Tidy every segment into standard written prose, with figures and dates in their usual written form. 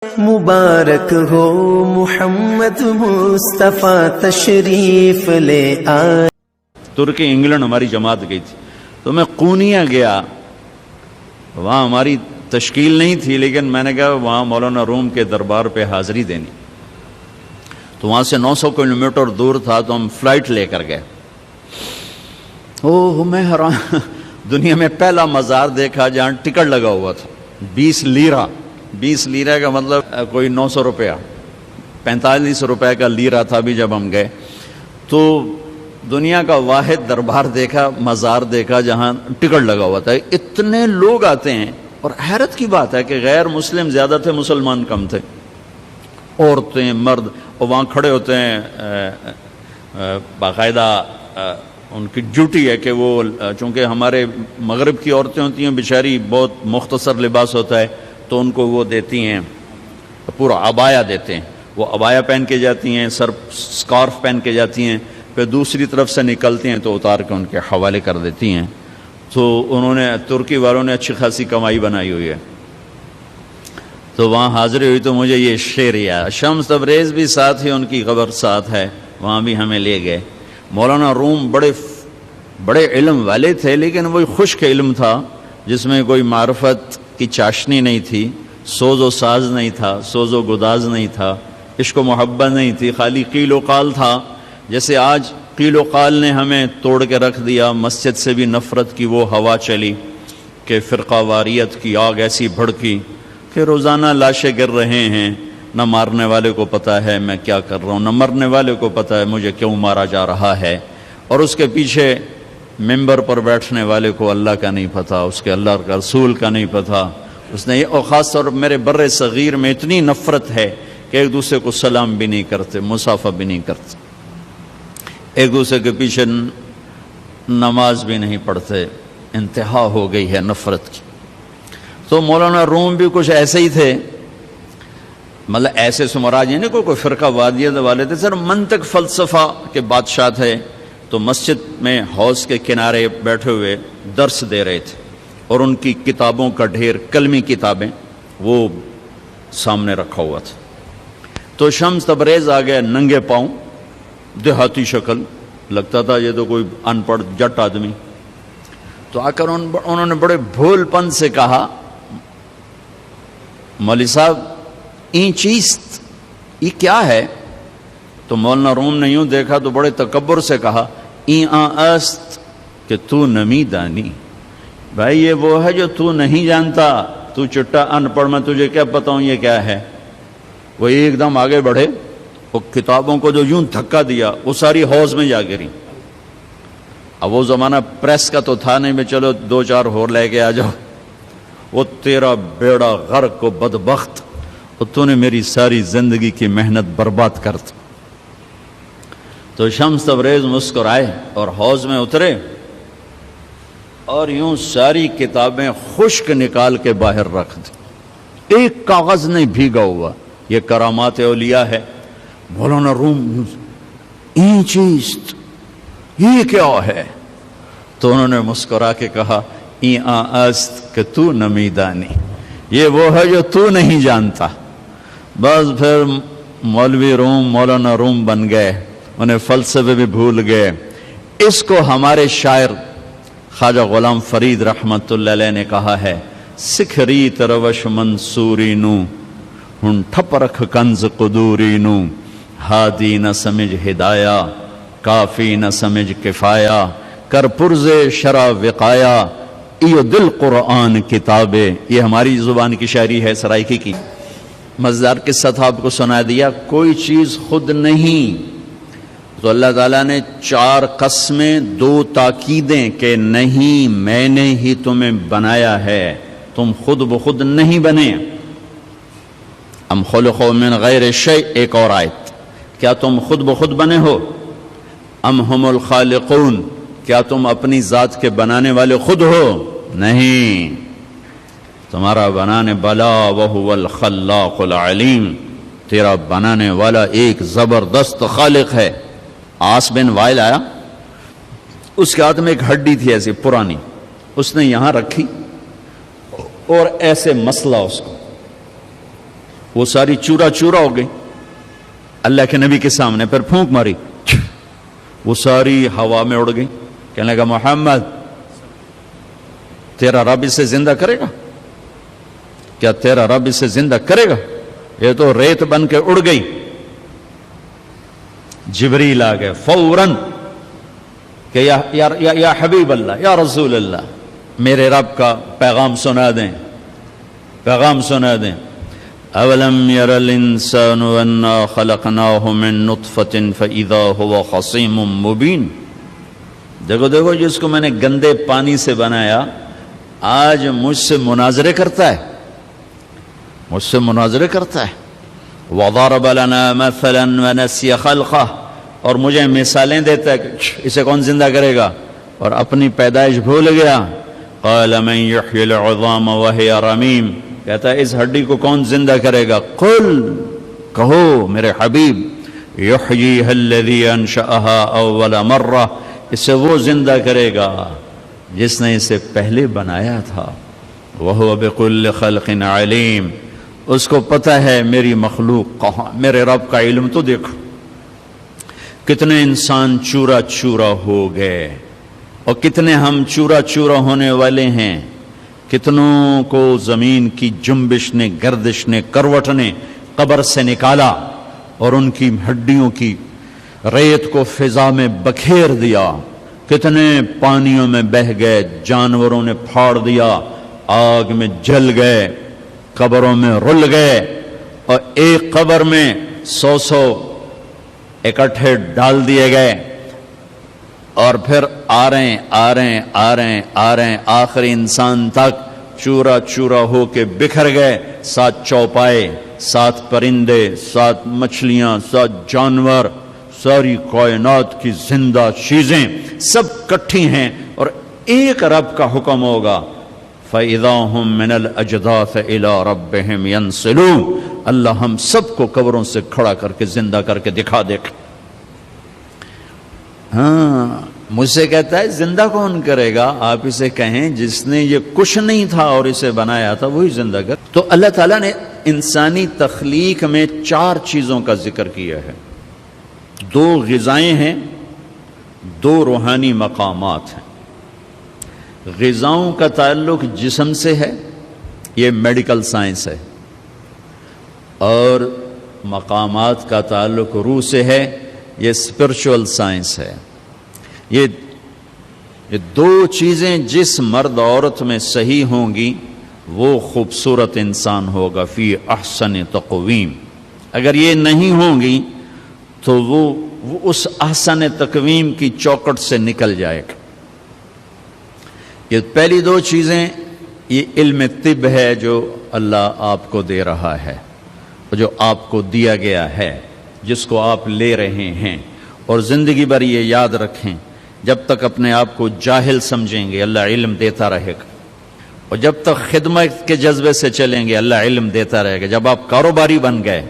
مبارک ہو محمد مصطفیٰ تشریف لے آئے۔ ترکی انگلینڈ ہماری جماعت گئی تھی تو میں قونیہ گیا، وہاں ہماری تشکیل نہیں تھی، لیکن میں نے کہا وہاں مولانا روم کے دربار پہ حاضری دینی، تو وہاں سے 900 کلومیٹر دور تھا، تو ہم فلائٹ لے کر گئے۔ میں حیران، دنیا میں پہلا مزار دیکھا جہاں ٹکٹ لگا ہوا تھا، 20 لیرہ 20 لیرہ کا مطلب کوئی 900 روپیہ، 45 روپے کا لیرہ تھا بھی جب ہم گئے۔ تو دنیا کا واحد دربار دیکھا، مزار دیکھا جہاں ٹکٹ لگا ہوا تھا، اتنے لوگ آتے ہیں، اور حیرت کی بات ہے کہ غیر مسلم زیادہ تھے، مسلمان کم تھے، عورتیں مرد، اور وہاں کھڑے ہوتے ہیں، باقاعدہ ان کی ڈیوٹی ہے کہ وہ، چونکہ ہمارے مغرب کی عورتیں ہوتی ہیں بیچاری، بہت مختصر لباس ہوتا ہے، تو ان کو وہ دیتی ہیں، پورا عبایا دیتے ہیں، وہ عبایا پہن کے جاتی ہیں، سر سکارف پہن کے جاتی ہیں، پھر دوسری طرف سے نکلتی ہیں تو اتار کے ان کے حوالے کر دیتی ہیں۔ تو انہوں نے، ترکی والوں نے اچھی خاصی کمائی بنائی ہوئی ہے۔ تو وہاں حاضری ہوئی تو مجھے یہ شعر یاد، شمس تبریز بھی ساتھ ہی، ان کی قبر ساتھ ہے، وہاں بھی ہمیں لے گئے۔ مولانا روم بڑے علم والے تھے، لیکن وہی خشک علم تھا جس میں کوئی معرفت کی چاشنی نہیں تھی، سوز و ساز نہیں تھا، سوز و گداز نہیں تھا، عشق و محبت نہیں تھی، خالی قیل و قال تھا۔ جیسے آج قیل و قال نے ہمیں توڑ کے رکھ دیا، مسجد سے بھی نفرت کی وہ ہوا چلی کہ فرقہ واریت کی آگ ایسی بھڑکی کہ روزانہ لاشیں گر رہے ہیں، نہ مارنے والے کو پتہ ہے میں کیا کر رہا ہوں، نہ مرنے والے کو پتہ ہے مجھے کیوں مارا جا رہا ہے، اور اس کے پیچھے ممبر پر بیٹھنے والے کو اللہ کا نہیں پتہ، اس کے اللہ کا رسول کا نہیں پتہ، اس نے، اور خاص طور پر میرے بر صغیر میں اتنی نفرت ہے کہ ایک دوسرے کو سلام بھی نہیں کرتے، مصافحہ بھی نہیں کرتے، ایک دوسرے کے پیچھے نماز بھی نہیں پڑھتے، انتہا ہو گئی ہے نفرت کی۔ تو مولانا روم بھی کچھ ایسے ہی تھے، مطلب ایسے سمراج یعنی کوئی فرقہ وادیت والے تھے، سر منطق فلسفہ کے بادشاہ تھے۔ تو مسجد میں حوض کے کنارے بیٹھے ہوئے درس دے رہے تھے، اور ان کی کتابوں کا ڈھیر، کلمی کتابیں، وہ سامنے رکھا ہوا تھا۔ تو شمس تبریز آ گئے ننگے پاؤں، دیہاتی شکل، لگتا تھا یہ تو کوئی ان پڑھ جٹ آدمی۔ تو آ کر انہوں نے بڑے بھول پن سے کہا، مولوی صاحب این چیست، یہ کیا ہے؟ تو مولانا روم نے یوں دیکھا تو بڑے تکبر سے کہا، این است کہ تو نمی دانی، بھائی یہ وہ ہے جو تو نہیں جانتا، تو چٹا ان پڑھ، میں تجھے کیا بتاؤں یہ کیا ہے۔ وہ ایک دم آگے بڑھے، وہ کتابوں کو جو یوں دھکا دیا وہ ساری حوض میں جا گری۔ اب وہ زمانہ پریس کا تو تھا نہیں، میں چلو 2-4 اور لے کے آ جاؤ، وہ تیرا بیڑا غرق و بدبخت، اور تو نے میری ساری زندگی کی محنت برباد کر دی۔ تو شمس تبریز مسکرائے اور حوض میں اترے، اور یوں ساری کتابیں خشک نکال کے باہر رکھ دی، ایک کاغذ نہیں بھیگا ہوا۔ یہ کرامات اولیاء ہے۔ مولانا روم، این چیست، یہ کیا ہے؟ تو انہوں نے مسکرا کے کہا، این است کہ تو نمی دانی، یہ وہ ہے جو تو نہیں جانتا۔ بس پھر مولوی روم مولانا روم بن گئے، انہیں فلسفے بھی بھول گئے۔ اس کو ہمارے شاعر خواجہ غلام فرید رحمت اللہ علیہ نے کہا ہے، سکھری تروش منصوری نو، ہن ٹھپ رکھ کنز قدوری نو، ہادی نہ سمجھ ہدایہ، کافی نہ سمجھ کفایہ، کر پرز شرع وقایا، ایو دل قرآن کتابے۔ یہ ہماری زبان کی شاعری ہے سرائکی کی۔ مزدار قصہ تھا، آپ کو سنا دیا، کوئی چیز خود نہیں، تو اللہ تعالیٰ نے 4 قسمیں، 2 تاکیدیں کہ نہیں میں نے ہی تمہیں بنایا ہے، تم خود بخود نہیں بنے۔ ام خلقوا من غیر شیء، ایک اور آیت، کیا تم خود بخود بنے ہو؟ ام ہم الخالقون، کیا تم اپنی ذات کے بنانے والے خود ہو؟ نہیں، تمہارا بنانے والا وہو الخلاق العلیم، تیرا بنانے والا ایک زبردست خالق ہے۔ آس بن وائل آیا، اس کے ہاتھ میں ایک ہڈی تھی ایسی پرانی، اس نے یہاں رکھی اور ایسے مسلا اس کو، وہ ساری چورا چورا ہو گئی. اللہ کے نبی کے سامنے پھر پھونک ماری, وہ ساری ہوا میں اڑ گئی. کہنے لگا محمد تیرا رب اسے زندہ کرے گا؟ کیا تیرا رب اسے زندہ کرے گا؟ یہ تو ریت بن کے اڑ گئی. جبریل آ گئے فوراً کہ یا حبیب اللہ, یا رسول اللہ, میرے رب کا پیغام سنا دیں, پیغام سنا دیں. اولم یر الانسان انا خلقناہ من نطفۃ فاذا هو خصیم مبین. دیکھو دیکھو جس کو میں نے گندے پانی سے بنایا آج مجھ سے مناظرے کرتا ہے, مجھ سے مناظرے کرتا ہے. وضرب لنا مثلا ونسی خلقہ, اور مجھے مثالیں دیتا ہے کہ اسے کون زندہ کرے گا, اور اپنی پیدائش بھول گیا. قال من یحیی العظام وہی رمیم, کہتا ہے اس ہڈی کو کون زندہ کرے گا؟ قل, کہو میرے حبیب, یحییھا الذی انشأھا اول مرہ, اسے وہ زندہ کرے گا جس نے اسے پہلے بنایا تھا. وہو بکل خلق علیم, اس کو پتہ ہے میری مخلوق کہاں. میرے رب کا علم تو دیکھو, کتنے انسان چورا چورا ہو گئے, اور کتنے ہم چورا چورا ہونے والے ہیں. کتنوں کو زمین کی جنبش نے, گردش نے, کروٹ نے قبر سے نکالا اور ان کی ہڈیوں کی ریت کو فضا میں بکھیر دیا. کتنے پانیوں میں بہہ گئے, جانوروں نے پھاڑ دیا, آگ میں جل گئے, قبروں میں رل گئے, اور ایک قبر میں 100 اکٹھے ڈال دیے گئے. اور پھر آ رہے ہیں آخری انسان تک چورا چورا ہو کے بکھر گئے. 7 چوپائے, 7 پرندے, 7 مچھلیاں, 7 جانور, ساری کائنات کی زندہ چیزیں سب کٹھی ہیں, اور ایک رب کا حکم ہوگا فَإِذَا هُم مِّنَ الْأَجْدَاثِ إِلَىٰ رَبِّهِمْ يَنْسِلُونَ. اللہ ہم سب کو قبروں سے کھڑا کر کے زندہ کر کے دکھا دے. ہاں, مجھ سے کہتا ہے زندہ کون کرے گا؟ آپ اسے کہیں جس نے یہ کچھ نہیں تھا اور اسے بنایا تھا وہی زندہ کر. تو اللہ تعالیٰ نے انسانی تخلیق میں 4 چیزوں کا ذکر کیا ہے. 2 غذائیں ہیں, 2 روحانی مقامات ہیں. غذاؤں کا تعلق جسم سے ہے, یہ میڈیکل سائنس ہے, اور مقامات کا تعلق روح سے ہے, یہ اسپرچول سائنس ہے. یہ 2 چیزیں جس مرد عورت میں صحیح ہوں گی وہ خوبصورت انسان ہوگا, فی احسن تقویم. اگر یہ نہیں ہوں گی تو وہ اس احسن تقویم کی چوکٹ سے نکل جائے گا. یہ پہلی 2 چیزیں, یہ علم طب ہے جو اللہ آپ کو دے رہا ہے, جو آپ کو دیا گیا ہے, جس کو آپ لے رہے ہیں. اور زندگی بھر یہ یاد رکھیں, جب تک اپنے آپ کو جاہل سمجھیں گے اللہ علم دیتا رہے گا, اور جب تک خدمت کے جذبے سے چلیں گے اللہ علم دیتا رہے گا. جب آپ کاروباری بن گئے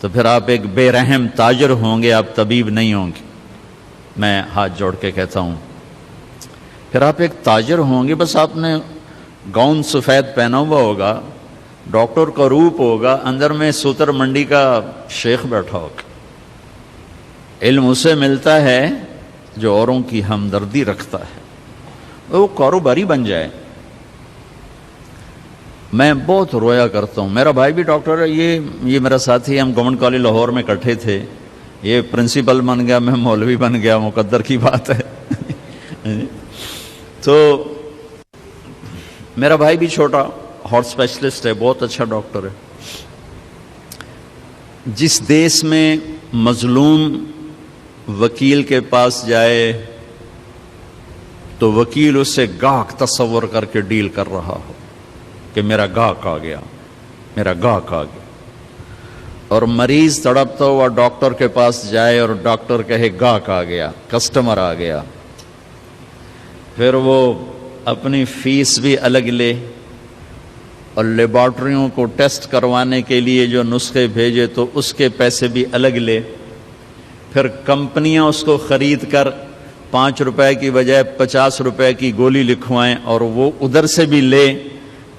تو پھر آپ ایک بے رحم تاجر ہوں گے, آپ طبیب نہیں ہوں گے. میں ہاتھ جوڑ کے کہتا ہوں, پھر آپ ایک تاجر ہوں گے. بس آپ نے گاؤن سفید پہنا ہوا ہوگا, ڈاکٹر کا روپ ہوگا, اندر میں سوتر منڈی کا شیخ بیٹھا ہوگا. علم اسے ملتا ہے جو اوروں کی ہمدردی رکھتا ہے, وہ کاروباری بن جائے. میں بہت رویا کرتا ہوں. میرا بھائی بھی ڈاکٹر ہے, یہ میرا ساتھی, ہم گورنمنٹ کالج لاہور میں اکٹھے تھے. یہ پرنسپل بن گیا, میں مولوی بن گیا, مقدر کی بات ہے. تو میرا بھائی بھی چھوٹا ہارٹ اسپیشلسٹ ہے, بہت اچھا ڈاکٹر ہے. جس دیس میں مظلوم وکیل کے پاس جائے تو وکیل اس سے گاہک تصور کر کے ڈیل کر رہا ہو کہ میرا گاہک آ گیا, میرا گاہک آ گیا. اور مریض تڑپتا ہوا ڈاکٹر کے پاس جائے اور ڈاکٹر کہے گاہک آ گیا, کسٹمر آ گیا. پھر وہ اپنی فیس بھی الگ لے, اور لیبارٹریوں کو ٹیسٹ کروانے کے لیے جو نسخے بھیجے تو اس کے پیسے بھی الگ لے. پھر کمپنیاں اس کو خرید کر 5 روپے کی بجائے 50 روپے کی گولی لکھوائیں اور وہ ادھر سے بھی لے.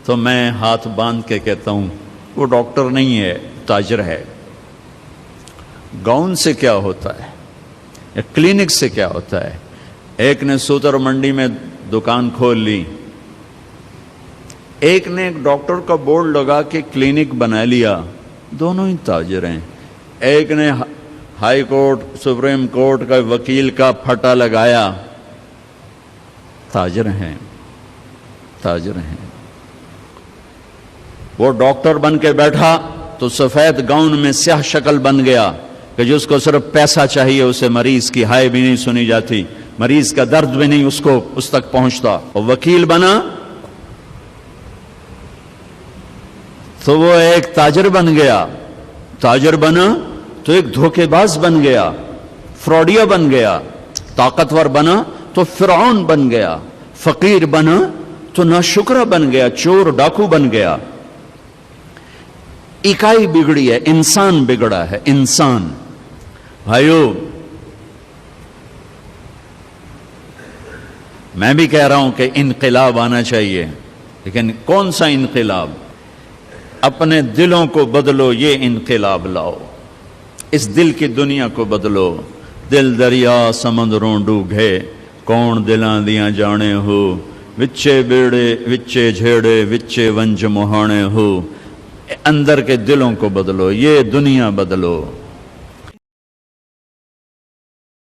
تو میں ہاتھ باندھ کے کہتا ہوں وہ ڈاکٹر نہیں ہے، تاجر ہے۔ گاؤن سے کیا ہوتا ہے یا کلینک سے کیا ہوتا ہے؟ ایک نے سوتر منڈی میں دکان کھول لی، ایک نے ایک ڈاکٹر کا بورڈ لگا کے کلینک بنا لیا، دونوں ہی تاجر ہیں۔ ایک نے ہائی کورٹ سپریم کورٹ کا وکیل کا پھٹا لگایا، تاجر ہیں، تاجر ہیں۔ وہ ڈاکٹر بن کے بیٹھا تو سفید گاؤن میں سیاہ شکل بن گیا کہ جس کو صرف پیسہ چاہیے، اسے مریض کی ہائے بھی نہیں سنی جاتی، مریض کا درد بھی نہیں اس تک پہنچتا۔ اور وکیل بنا تو وہ ایک تاجر بن گیا، تاجر بنا تو ایک دھوکے باز بن گیا، فراڈیا بن گیا، طاقتور بنا تو فرعون بن گیا، فقیر بنا تو ناشکرا بن گیا، چور ڈاکو بن گیا۔ اکائی بگڑی ہے، انسان بگڑا ہے، انسان۔ بھائیو، میں بھی کہہ رہا ہوں کہ انقلاب آنا چاہیے، لیکن کون سا انقلاب؟ اپنے دلوں کو بدلو، یہ انقلاب لاؤ، اس دل کی دنیا کو بدلو۔ دل دریا سمندروں ڈوگے، کون دلاں دیاں جانے ہو، وچے بیڑے وچے جھیڑے وچے ونج مہانے ہو۔ اندر کے دلوں کو بدلو، یہ دنیا بدلو۔